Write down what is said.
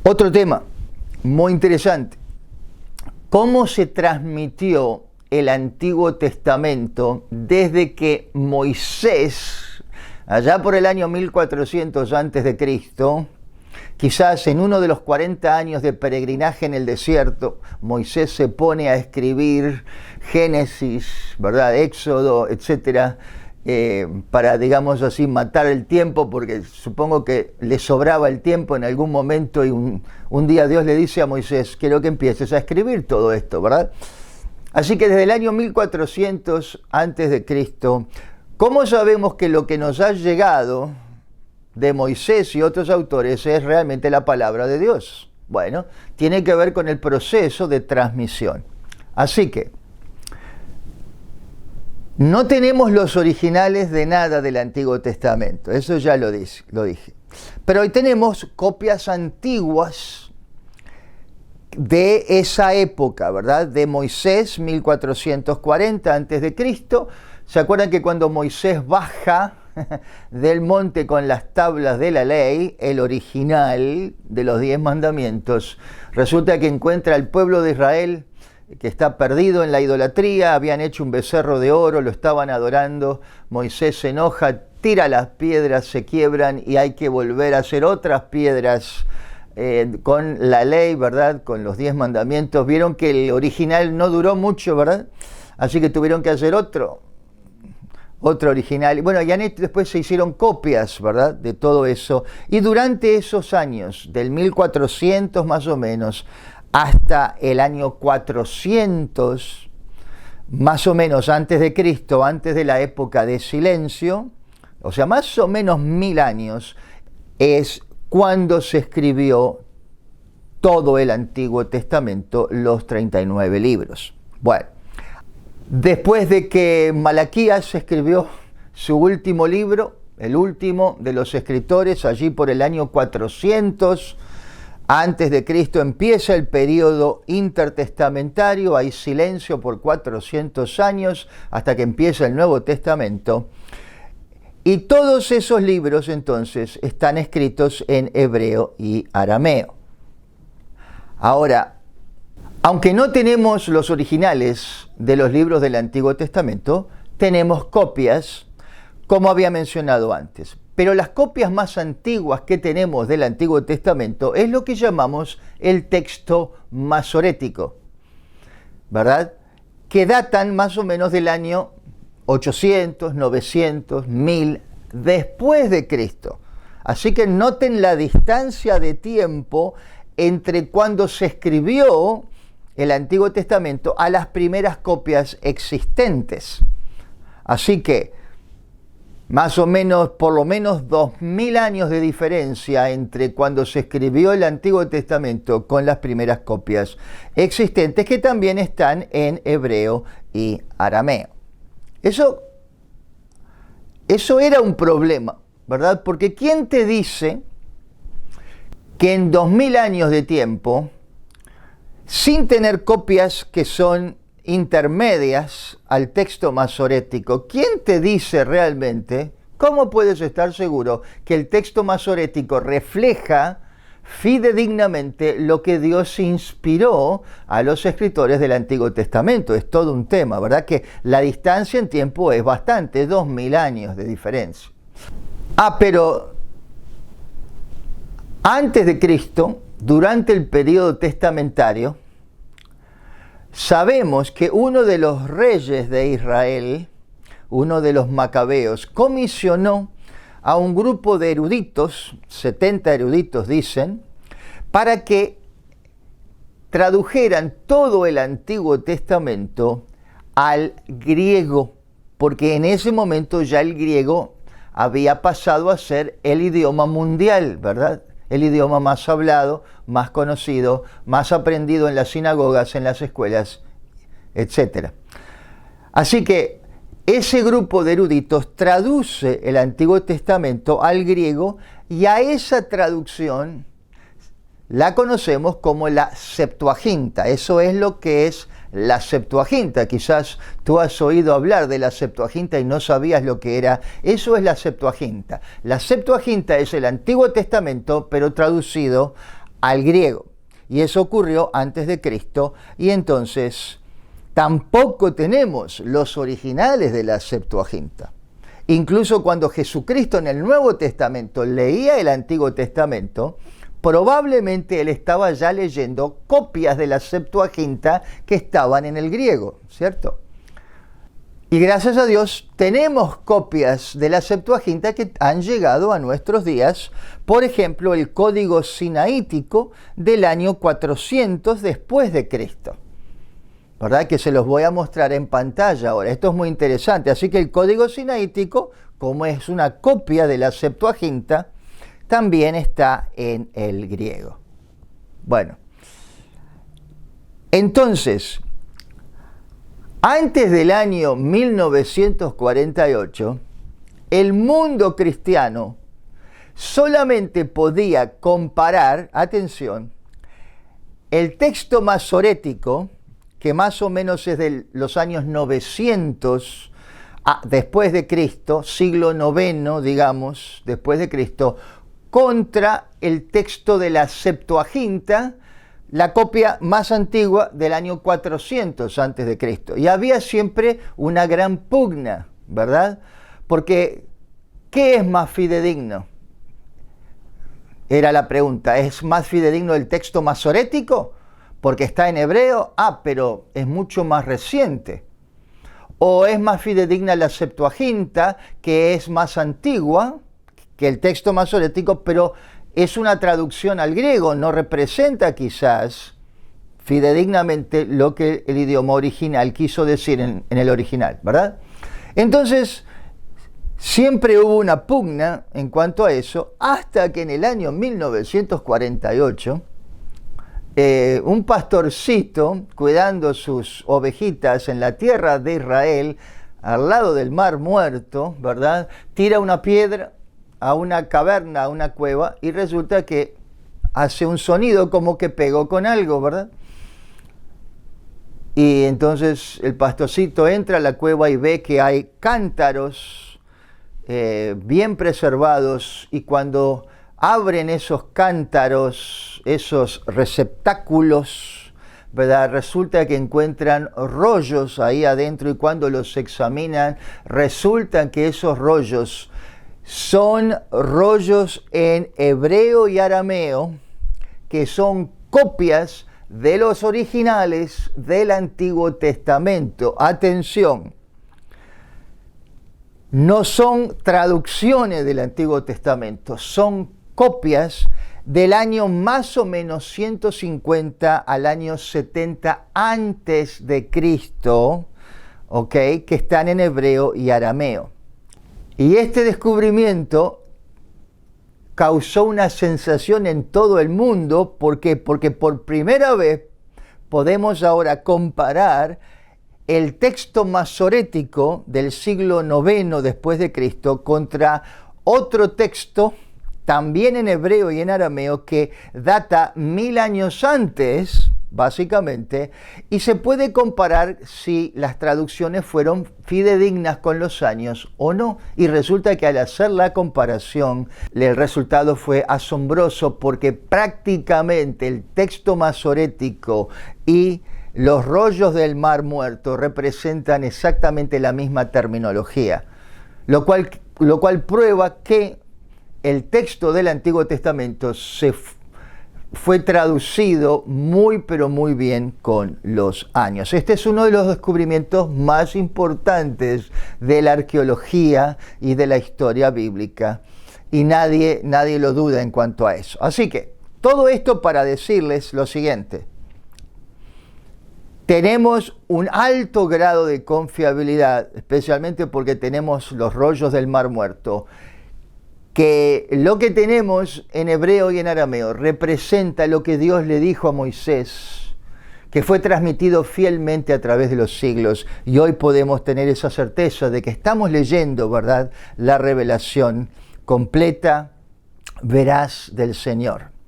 Otro tema muy interesante. ¿Cómo se transmitió el Antiguo Testamento desde que Moisés, allá por el año 1400 antes de Cristo, quizás en uno de los 40 años de peregrinaje en el desierto, Moisés se pone a escribir Génesis, ¿verdad? Éxodo, etcétera, para, digamos así, matar el tiempo, porque supongo que le sobraba el tiempo en algún momento y un día Dios le dice a Moisés, quiero que empieces a escribir todo esto, ¿verdad? Así que desde el año 1400 antes de Cristo, ¿cómo sabemos que lo que nos ha llegado de Moisés y otros autores es realmente la palabra de Dios? Bueno, tiene que ver con el proceso de transmisión. Así que no tenemos los originales de nada del Antiguo Testamento, eso ya lo dije. Pero hoy tenemos copias antiguas de esa época, ¿verdad? De Moisés, 1440 a.C. ¿Se acuerdan que cuando Moisés baja del monte con las tablas de la ley, el original de los 10 mandamientos, resulta que encuentra al pueblo de Israel que está perdido en la idolatría, habían hecho un becerro de oro, lo estaban adorando, Moisés se enoja, tira las piedras, se quiebran y hay que volver a hacer otras piedras con la ley, ¿verdad? Con los 10 mandamientos. Vieron que el original no duró mucho, ¿verdad? Así que tuvieron que hacer otro original. Bueno, y después se hicieron copias, ¿verdad? De todo eso. Y durante esos años, del 1400 más o menos, hasta el año 400, más o menos antes de Cristo, antes de la época de silencio, o sea, más o menos 1000 años, es cuando se escribió todo el Antiguo Testamento, los 39 libros. Bueno, después de que Malaquías escribió su último libro, el último de los escritores, allí por el año 400 antes de Cristo, empieza el periodo intertestamentario, hay silencio por 400 años hasta que empieza el Nuevo Testamento. Y todos esos libros entonces están escritos en hebreo y arameo. Ahora, aunque no tenemos los originales de los libros del Antiguo Testamento, tenemos copias, como había mencionado antes. Pero las copias más antiguas que tenemos del Antiguo Testamento es lo que llamamos el texto masorético, ¿verdad? Que datan más o menos del año 800, 900, 1000 después de Cristo. Así que noten la distancia de tiempo entre cuando se escribió el Antiguo Testamento a las primeras copias existentes. Así que más o menos, por lo menos 2000 años de diferencia entre cuando se escribió el Antiguo Testamento con las primeras copias existentes, que también están en hebreo y arameo. Eso era un problema, ¿verdad? Porque ¿quién te dice que en 2000 años de tiempo, sin tener copias que son intermedias al texto masorético, quién te dice realmente, cómo puedes estar seguro que el texto masorético refleja fidedignamente lo que Dios inspiró a los escritores del Antiguo Testamento? Es todo un tema, ¿verdad? Que la distancia en tiempo es bastante, 2000 años de diferencia. Pero antes de Cristo, durante el periodo testamentario, sabemos que uno de los reyes de Israel, uno de los macabeos, comisionó a un grupo de eruditos, 70 eruditos dicen, para que tradujeran todo el Antiguo Testamento al griego, porque en ese momento ya el griego había pasado a ser el idioma mundial, ¿verdad? El idioma más hablado, más conocido, más aprendido en las sinagogas, en las escuelas, etc. Así que ese grupo de eruditos traduce el Antiguo Testamento al griego y a esa traducción la conocemos como la Septuaginta. Eso es lo que es la Septuaginta. Quizás tú has oído hablar de la Septuaginta y no sabías lo que era. Eso es la Septuaginta. La Septuaginta es el Antiguo Testamento, pero traducido al griego. Y eso ocurrió antes de Cristo, y entonces tampoco tenemos los originales de la Septuaginta. Incluso cuando Jesucristo en el Nuevo Testamento leía el Antiguo Testamento, probablemente él estaba ya leyendo copias de la Septuaginta que estaban en el griego, ¿cierto? Y gracias a Dios tenemos copias de la Septuaginta que han llegado a nuestros días. Por ejemplo, el Código Sinaítico del año 400 después de Cristo. ¿Verdad? Que se los voy a mostrar en pantalla ahora. Esto es muy interesante. Así que el Código Sinaítico, como es una copia de la Septuaginta, también está en el griego. Bueno, entonces, antes del año 1948, el mundo cristiano solamente podía comparar, atención, el texto masorético, que más o menos es de los años 900 después de Cristo, siglo IX, digamos, después de Cristo, contra el texto de la Septuaginta, la copia más antigua del año 400 antes de Cristo. Y había siempre una gran pugna, ¿verdad? Porque, ¿qué es más fidedigno? Era la pregunta. ¿Es más fidedigno el texto masorético? Porque está en hebreo. Pero es mucho más reciente. ¿O es más fidedigna la Septuaginta, que es más antigua que el texto masorético, pero es una traducción al griego, no representa quizás fidedignamente lo que el idioma original quiso decir en el original, ¿verdad? Entonces, siempre hubo una pugna en cuanto a eso, hasta que en el año 1948, un pastorcito cuidando sus ovejitas en la tierra de Israel, al lado del Mar Muerto, ¿verdad?, tira una piedra a una caverna, a una cueva, y resulta que hace un sonido como que pegó con algo, ¿verdad? Y entonces el pastorcito entra a la cueva y ve que hay cántaros bien preservados, y cuando abren esos cántaros, esos receptáculos, ¿verdad?, resulta que encuentran rollos ahí adentro, y cuando los examinan, resulta que esos rollos son rollos en hebreo y arameo, que son copias de los originales del Antiguo Testamento. Atención, no son traducciones del Antiguo Testamento, son copias del año más o menos 150 al año 70 antes de Cristo, ¿ok?, que están en hebreo y arameo. Y este descubrimiento causó una sensación en todo el mundo. ¿Por qué? Porque por primera vez podemos ahora comparar el texto masorético del siglo IX después de Cristo contra otro texto, también en hebreo y en arameo, que data 1000 años antes, básicamente, y se puede comparar si las traducciones fueron fidedignas con los años o no. Y resulta que al hacer la comparación, el resultado fue asombroso, porque prácticamente el texto masorético y los rollos del Mar Muerto representan exactamente la misma terminología, lo cual prueba que el texto del Antiguo Testamento fue traducido muy pero muy bien con los años. Este es uno de los descubrimientos más importantes de la arqueología y de la historia bíblica, y nadie lo duda en cuanto a eso. Así que todo esto para decirles lo siguiente: tenemos un alto grado de confiabilidad, especialmente porque tenemos los rollos del Mar Muerto, que lo que tenemos en hebreo y en arameo representa lo que Dios le dijo a Moisés, que fue transmitido fielmente a través de los siglos, y hoy podemos tener esa certeza de que estamos leyendo, ¿verdad?, la revelación completa, veraz del Señor.